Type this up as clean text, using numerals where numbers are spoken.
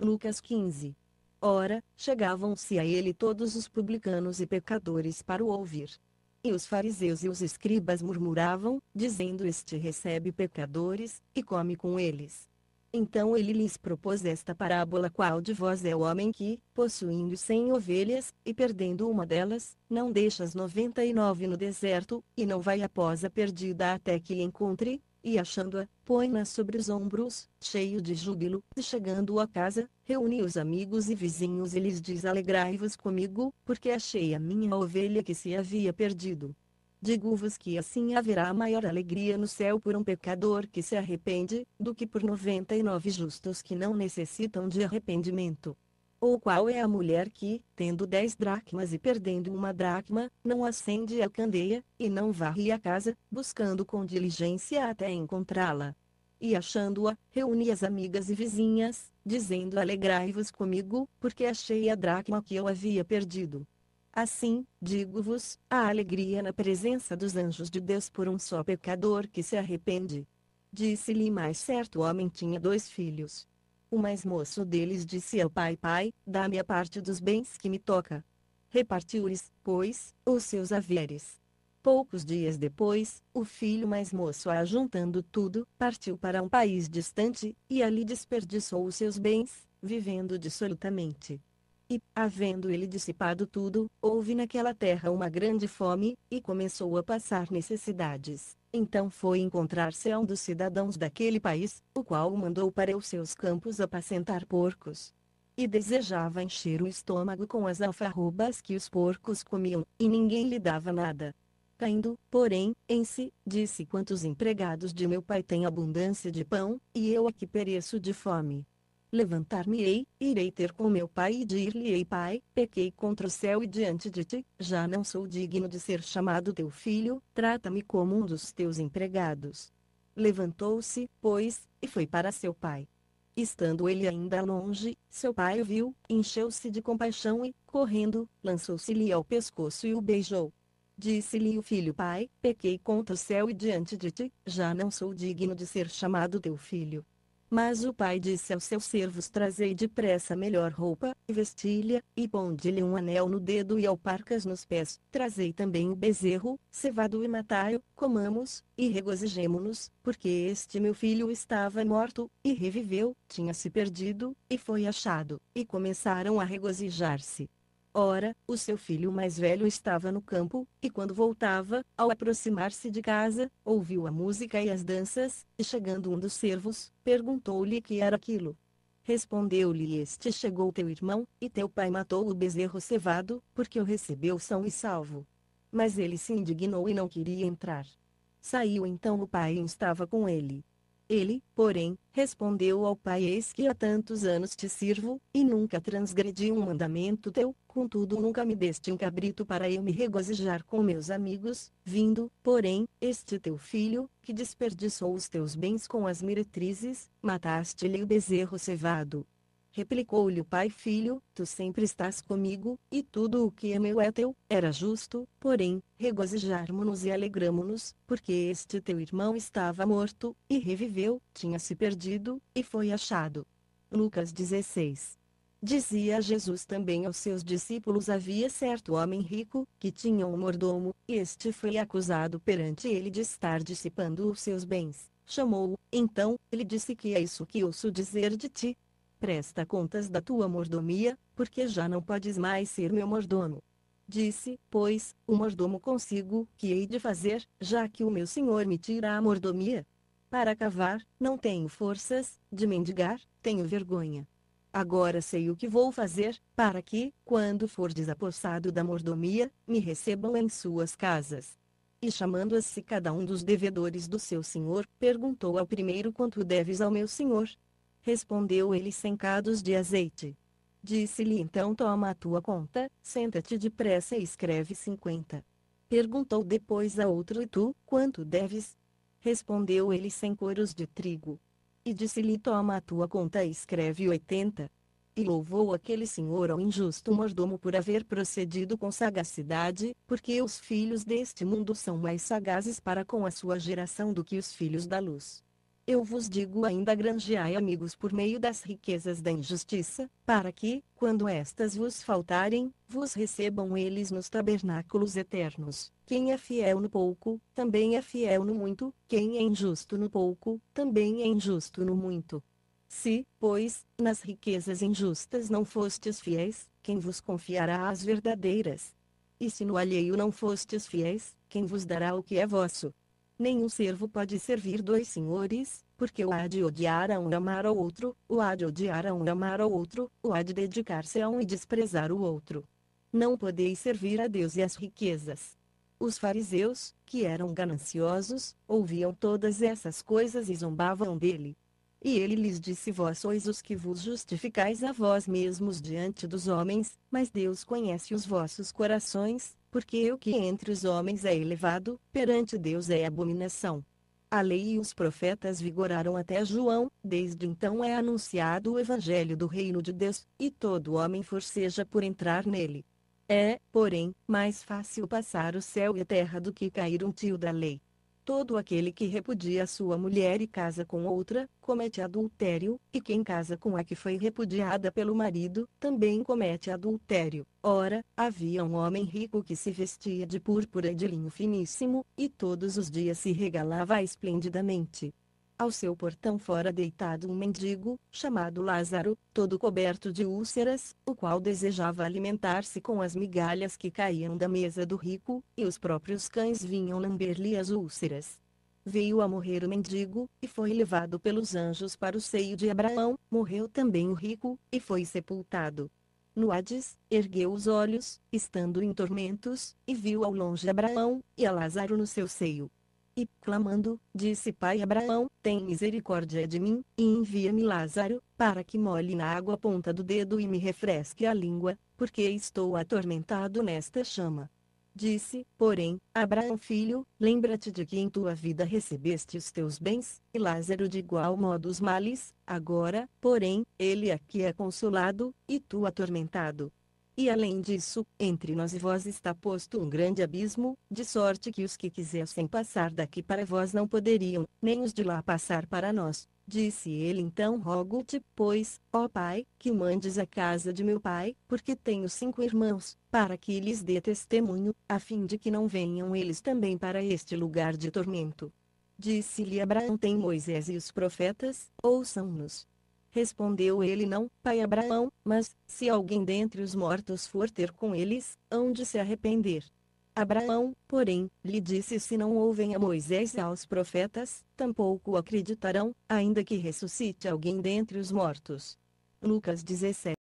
Lucas 15. Ora, chegavam-se a ele todos os publicanos e pecadores para o ouvir. E os fariseus e os escribas murmuravam, dizendo: Este recebe pecadores, e come com eles. Então ele lhes propôs esta parábola: Qual de vós é o homem que, possuindo 100 ovelhas, e perdendo uma delas, não deixa as 99 no deserto, e não vai após a perdida até que encontre? E achando-a, põe-na sobre os ombros, cheio de júbilo, e chegando à casa, reúne os amigos e vizinhos e lhes diz: Alegrai-vos comigo, porque achei a minha ovelha que se havia perdido. Digo-vos que assim haverá maior alegria no céu por um pecador que se arrepende, do que por 99 justos que não necessitam de arrependimento. Ou qual é a mulher que, tendo 10 dracmas e perdendo uma dracma, não acende a candeia, e não varre a casa, buscando com diligência até encontrá-la? E achando-a, reúne as amigas e vizinhas, dizendo: Alegrai-vos comigo, porque achei a dracma que eu havia perdido. Assim, digo-vos, há alegria na presença dos anjos de Deus por um só pecador que se arrepende. Disse-lhe mais certo homem: tinha 2 filhos. O mais moço deles disse ao pai: Pai, dá-me a parte dos bens que me toca. Repartiu-lhes, pois, os seus haveres. Poucos dias depois, o filho mais moço, ajuntando tudo, partiu para um país distante, e ali desperdiçou os seus bens, vivendo dissolutamente. E, havendo ele dissipado tudo, houve naquela terra uma grande fome, e começou a passar necessidades. Então foi encontrar-se a um dos cidadãos daquele país, o qual o mandou para os seus campos apacentar porcos. E desejava encher o estômago com as alfarrobas que os porcos comiam, e ninguém lhe dava nada. Caindo, porém, em si, disse: Quantos empregados de meu pai têm abundância de pão, e eu aqui pereço de fome. Levantar-me-ei, irei ter com meu pai e dir-lhe-ei: Pai, pequei contra o céu e diante de ti, já não sou digno de ser chamado teu filho, trata-me como um dos teus empregados. Levantou-se, pois, e foi para seu pai. Estando ele ainda longe, seu pai o viu, encheu-se de compaixão e, correndo, lançou-se-lhe ao pescoço e o beijou. Disse-lhe o filho: Pai, pequei contra o céu e diante de ti, já não sou digno de ser chamado teu filho. Mas o pai disse aos seus servos: Trazei depressa a melhor roupa, e vesti-lhe, e ponde-lhe um anel no dedo e alparcas nos pés. Trazei também o bezerro, cevado, e matai-o, comamos, e regozijemo-nos, porque este meu filho estava morto, e reviveu, tinha se perdido, e foi achado. E começaram a regozijar-se. Ora, o seu filho mais velho estava no campo, e quando voltava, ao aproximar-se de casa, ouviu a música e as danças, e chegando um dos servos, perguntou-lhe que era aquilo. Respondeu-lhe este: Chegou teu irmão, e teu pai matou o bezerro cevado, porque o recebeu são e salvo. Mas ele se indignou e não queria entrar. Saiu então o pai e estava com ele. Ele, porém, respondeu ao pai: Eis que há tantos anos te sirvo, e nunca transgredi um mandamento teu, contudo nunca me deste um cabrito para eu me regozijar com meus amigos. Vindo, porém, este teu filho, que desperdiçou os teus bens com as meretrizes, mataste-lhe o bezerro cevado. Replicou-lhe o pai: Filho, tu sempre estás comigo, e tudo o que é meu é teu. Era justo, porém, regozijarmo-nos e alegramo-nos, porque este teu irmão estava morto, e reviveu, tinha se perdido, e foi achado. Lucas 16. Dizia Jesus também aos seus discípulos: Havia certo homem rico, que tinha um mordomo, e este foi acusado perante ele de estar dissipando os seus bens. Chamou-o, então, ele disse: Que é isso que ouço dizer de ti? Presta contas da tua mordomia, porque já não podes mais ser meu mordomo. Disse, pois, o mordomo consigo: Que hei de fazer, já que o meu senhor me tira a mordomia? Para cavar, não tenho forças; de mendigar, tenho vergonha. Agora sei o que vou fazer, para que, quando for desapossado da mordomia, me recebam em suas casas. E chamando-se cada um dos devedores do seu senhor, perguntou ao primeiro: Quanto deves ao meu senhor? Respondeu ele: 100 cados de azeite. Disse-lhe então: Toma a tua conta, senta-te depressa e escreve 50. Perguntou depois a outro: E tu, quanto deves? Respondeu ele: 100 coros de trigo. E disse-lhe: Toma a tua conta e escreve 80. E louvou aquele senhor ao injusto mordomo por haver procedido com sagacidade, porque os filhos deste mundo são mais sagazes para com a sua geração do que os filhos da luz. eu vos digo ainda: granjeai amigos por meio das riquezas da injustiça, para que, quando estas vos faltarem, vos recebam eles nos tabernáculos eternos. Quem é fiel no pouco, também é fiel no muito; quem é injusto no pouco, também é injusto no muito. Se, pois, nas riquezas injustas não fostes fiéis, quem vos confiará as verdadeiras? E se no alheio não fostes fiéis, quem vos dará o que é vosso? Nenhum servo pode servir dois senhores, porque o há de odiar a um e amar ao outro, o há de odiar a um e amar ao outro, o há de dedicar-se a um e desprezar o outro. Não podeis servir a Deus e às riquezas. Os fariseus, que eram gananciosos, ouviam todas essas coisas e zombavam dele. E ele lhes disse: vós sois os que vos justificais a vós mesmos diante dos homens, mas Deus conhece os vossos corações, porque o que entre os homens é elevado, perante Deus é abominação. A lei e os profetas vigoraram até João; desde então é anunciado o evangelho do reino de Deus, e todo homem forceja por entrar nele. É, porém, mais fácil passar o céu e a terra do que cair um tio da lei. Todo aquele que repudia sua mulher e casa com outra, comete adultério, e quem casa com a que foi repudiada pelo marido, também comete adultério. Ora, havia um homem rico que se vestia de púrpura e de linho finíssimo, e todos os dias se regalava esplendidamente. Ao seu portão fora deitado um mendigo, chamado Lázaro, todo coberto de úlceras, o qual desejava alimentar-se com as migalhas que caíam da mesa do rico, e os próprios cães vinham lamber-lhe as úlceras. Veio a morrer o mendigo, e foi levado pelos anjos para o seio de Abraão; morreu também o rico, e foi sepultado. No Hades, ergueu os olhos, estando em tormentos, e viu ao longe Abraão, e a Lázaro no seu seio. E, clamando, disse: Pai Abraão, tem misericórdia de mim, e envia-me Lázaro, para que molhe na água a ponta do dedo e me refresque a língua, porque estou atormentado nesta chama. Disse, porém, Abraão: filho, lembra-te de que em tua vida recebeste os teus bens, e Lázaro de igual modo os males; agora, porém, ele aqui é consolado, e tu atormentado. E além disso, entre nós e vós está posto um grande abismo, de sorte que os que quisessem passar daqui para vós não poderiam, nem os de lá passar para nós. Disse ele então: rogo-te, pois, ó Pai, que mandes à casa de meu pai, porque tenho 5 irmãos, para que lhes dê testemunho, a fim de que não venham eles também para este lugar de tormento. Disse-lhe Abraão: tem Moisés e os profetas, ouçam-nos. Respondeu ele: não, pai Abraão, mas, se alguém dentre os mortos for ter com eles, hão de se arrepender. Abraão, porém, lhe disse: se não ouvem a Moisés e aos profetas, tampouco acreditarão, ainda que ressuscite alguém dentre os mortos. Lucas 17.